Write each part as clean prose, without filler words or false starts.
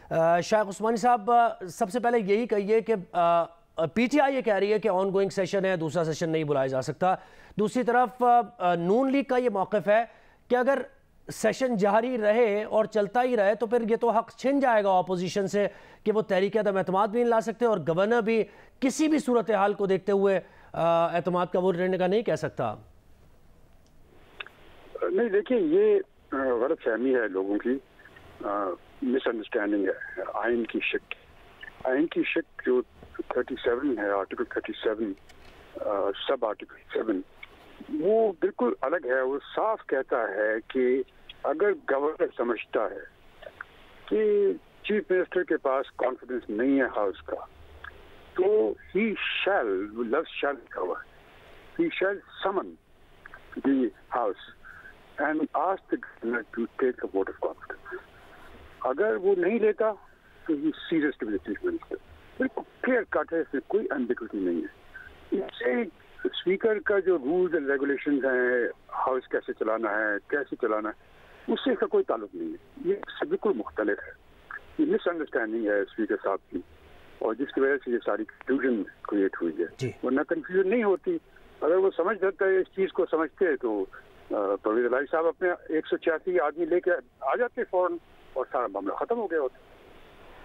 شیخ عثمانی صاحب، سب سے پہلے یہی کہیے کہ پی ٹی آئی یہ کہہ رہی ہے کہ آن گوئنگ سیشن ہے، دوسرا سیشن نہیں بلایا جا سکتا. دوسری طرف نون لیگ کا یہ موقف ہے کہ اگر سیشن جاری رہے اور چلتا ہی رہے تو پھر یہ تو حق چھن جائے گا اپوزیشن سے کہ وہ تحریک عدم اعتماد بھی نہیں لا سکتے، اور گورنر بھی کسی بھی صورتحال کو دیکھتے ہوئے اعتماد کا ووٹ لینے کا نہیں کہہ سکتا. نہیں، دیکھیں، یہ غلط فہمی ہے لوگوں کی، مس انڈرسٹینڈنگ ہے. آئین کی شک جو 37 ہے، آرٹیکل 37 سب آرٹیکل 7، وہ بالکل الگ ہے. وہ صاف کہتا ہے کہ اگر گورنر سمجھتا ہے کہ چیف منسٹر کے پاس کانفیڈنس نہیں ہے ہاؤس کا، تو ہی شیل، لفظ شیل لکھا ہوا ہے، he shall summon the house and ask the governor to take a vote of confidence. اگر وہ نہیں لیتا تو ہی سیریس ٹو بی چیف منسٹر. بالکل کلیئر کٹ ہے، اس میں کوئی ایمبیگوٹی نہیں ہے. اس سے اسپیکر کا جو رولز اینڈ ریگولیشنز ہیں، ہاؤس کیسے چلانا ہے، کیسے چلانا ہے، اس سے اس کا کوئی تعلق نہیں ہے. یہ اس سے بالکل مختلف ہے. یہ مس انڈرسٹینڈنگ ہے اسپیکر صاحب کی، اور جس کی وجہ سے یہ ساری کنفیوژن کریٹ ہوئی ہے. ورنہ کنفیوژن نہیں ہوتی. اگر وہ سمجھ جاتا ہے، اس چیز کو سمجھتے ہیں، تو پرویز الہی صاحب اپنے 186 آدمی لے کے آ جاتے فوراً اور سارا معاملہ ختم ہو گیا ہوتا.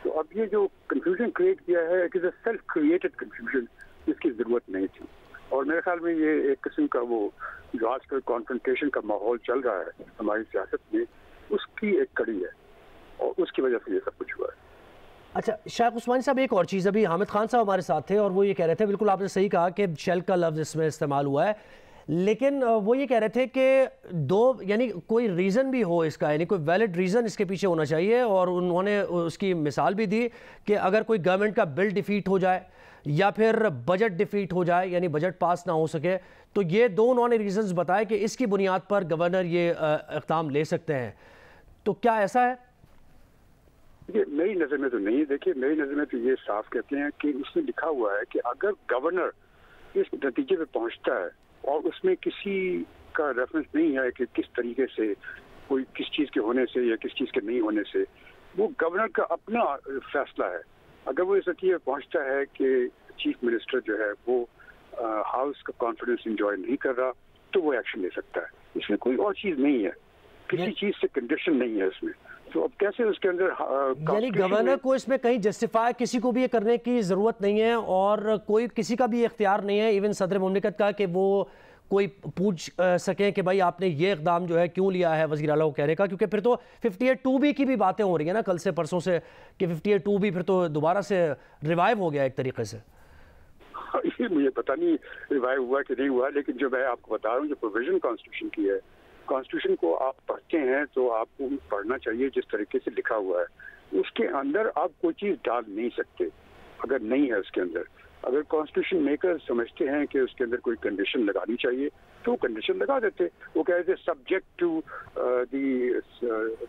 تو اب یہ جو کنفیوژن کریٹ کیا ہے، it is a self created confusion, جس کی ضرورت نہیں تھی. اور میرے خیال میں یہ ایک قسم کا وہ جو آج کل کانفرنٹیشن کا ماحول چل رہا ہے ہماری سیاست میں، اس کی ایک کڑی ہے، اور اس کی وجہ سے یہ سب کچھ ہوا ہے. اچھا شیخ عثمانی صاحب، ایک اور چیز، ابھی حامد خان صاحب ہمارے ساتھ تھے اور وہ یہ کہہ رہے تھے، بالکل آپ نے صحیح کہا کہ شیل کا لفظ اس میں استعمال ہوا ہے، لیکن وہ یہ کہہ رہے تھے کہ یعنی کوئی ریزن بھی ہو اس کا، یعنی کوئی ویلڈ ریزن اس کے پیچھے ہونا چاہیے. اور انہوں نے اس کی مثال بھی دی کہ اگر کوئی گورنمنٹ کا بل ڈیفیٹ ہو جائے یا پھر بجٹ ڈیفیٹ ہو جائے، یعنی بجٹ پاس نہ ہو سکے، تو یہ دو انہوں نے ریزنز بتائے کہ اس کی بنیاد پر گورنر یہ اقدام لے سکتے ہیں. تو کیا ایسا ہے؟ میری نظر میں تو نہیں. دیکھیے، میری نظر میں تو یہ صاف کہتے ہیں کہ اس میں لکھا ہوا ہے کہ اگر گورنر اس نتیجے پہ پہنچتا ہے اور اس میں کسی کا ریفرنس نہیں ہے کہ کس طریقے سے، کوئی کس چیز کے ہونے سے یا کس چیز کے نہیں ہونے سے، وہ گورنر کا اپنا فیصلہ ہے. اگر وہ اس نتیجے پہ پہنچتا ہے کہ چیف منسٹر جو ہے وہ ہاؤس کا کانفیڈنس انجوائے نہیں کر رہا، تو وہ ایکشن لے سکتا ہے. اس میں کوئی اور چیز نہیں ہے، کسی چیز سے کنڈیشن نہیں ہے اس میں. تو اب کیسے اس کے اندر یعنی گورنر کو اس میں کہیں جسٹیفائی، کسی کو بھی یہ کرنے کی ضرورت نہیں ہے، اور کوئی کسی کا بھی اختیار نہیں ہے، ایون صدر مملکت کا، کہ وہ کوئی پوچھ سکیں کہ بھائی آپ نے یہ اقدام جو ہے کیوں لیا ہے وزیر اعلیٰ کو کہنے کا. کیونکہ پھر تو 58(2)B کی بھی باتیں ہو رہی ہیں نا کل سے پرسوں سے، کہ 58(2)B پھر تو دوبارہ سے ریوائیو ہو گیا ایک طریقے سے. مجھے پتہ نہیں ریوائیو ہوا کہ نہیں ہوا، لیکن جو میں آپ کو بتا رہا ہوں، جو پروویژن کانسٹیٹیوشن کی ہے، کانسٹیٹیوشن کو آپ پڑھتے ہیں تو آپ کو پڑھنا چاہیے جس طریقے سے لکھا ہوا ہے. اس کے اندر آپ کوئی چیز ڈال نہیں سکتے اگر نہیں ہے اس کے اندر. اگر کانسٹیٹیوشن میکر سمجھتے ہیں کہ اس کے اندر کوئی کنڈیشن لگانی چاہیے تو وہ کنڈیشن لگا دیتے. وہ کہتے subject to the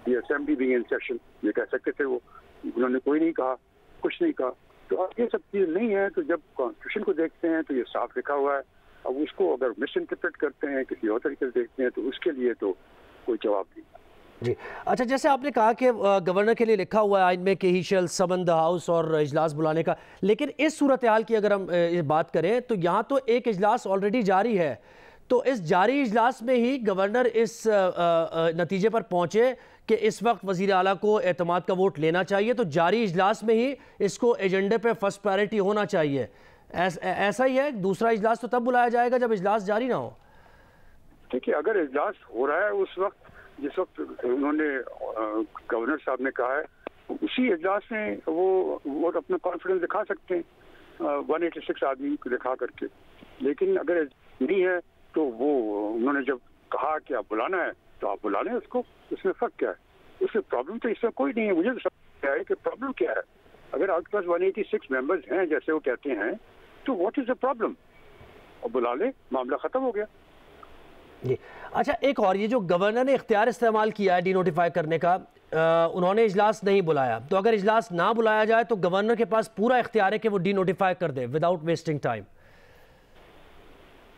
assembly being in session, یہ کہہ سکتے تھے. وہ انہوں نے کوئی نہیں کہا، کچھ نہیں کہا. تو اب یہ سب چیز نہیں ہے. تو جب کانسٹیٹیوشن کو دیکھتے ہیں تو یہ صاف لکھا ہوا ہے. اب اس کو اگر مس انٹرپریٹ کرتے ہیں، کسی اور طریقے سے دیکھتے ہیں، تو اس کے لیے تو کوئی جواب نہیں. جی اچھا، جیسے آپ نے کہا کہ گورنر کے لیے لکھا ہوا ہے آئین میں کہ ہی شیل سمن دا ہاؤس اور اجلاس بلانے کا، لیکن اس صورتحال کی اگر ہم بات کریں تو یہاں تو ایک اجلاس آلریڈی جاری ہے. تو اس جاری اجلاس میں ہی گورنر اس نتیجے پر پہنچے کہ اس وقت وزیر اعلیٰ کو اعتماد کا ووٹ لینا چاہیے، تو جاری اجلاس میں ہی اس کو ایجنڈے پہ فرسٹ پرائرٹی ہونا چاہیے. ایسا ہی ہے؟ دوسرا اجلاس تو تب بلایا جائے گا جب اجلاس جاری نہ ہو. دیکھیے، اگر اجلاس ہو رہا ہے اس وقت، جس وقت انہوں نے گورنر صاحب نے کہا ہے، اسی اجلاس میں وہ اپنا کانفیڈنس دکھا سکتے ہیں 186 آدمی کو دکھا کر کے. لیکن اگر نہیں ہے تو وہ انہوں نے جب کہا کہ آپ بلانا ہے تو آپ بلا لیں اس کو. اس میں فرق کیا ہے؟ اس میں پرابلم تو اس میں کوئی نہیں ہے. مجھے سمجھ آیا کہ پرابلم کیا ہے. اگر آپ کے پاس 186 ممبرز ہیں جیسے وہ کہتے ہیں، تو واٹ از دا پرابلم؟ اور بلا لیں، معاملہ ختم ہو گیا. جی اچھا، ایک اور، یہ جو گورنر نے اختیار استعمال کیا ہے ڈی نوٹیفائی کرنے کا، انہوں نے اجلاس نہیں بلایا، تو اگر اجلاس نہ بلایا جائے تو گورنر کے پاس پورا اختیار ہے کہ وہ ڈی نوٹیفائی کر دے وداؤٹ ویسٹنگ ٹائم.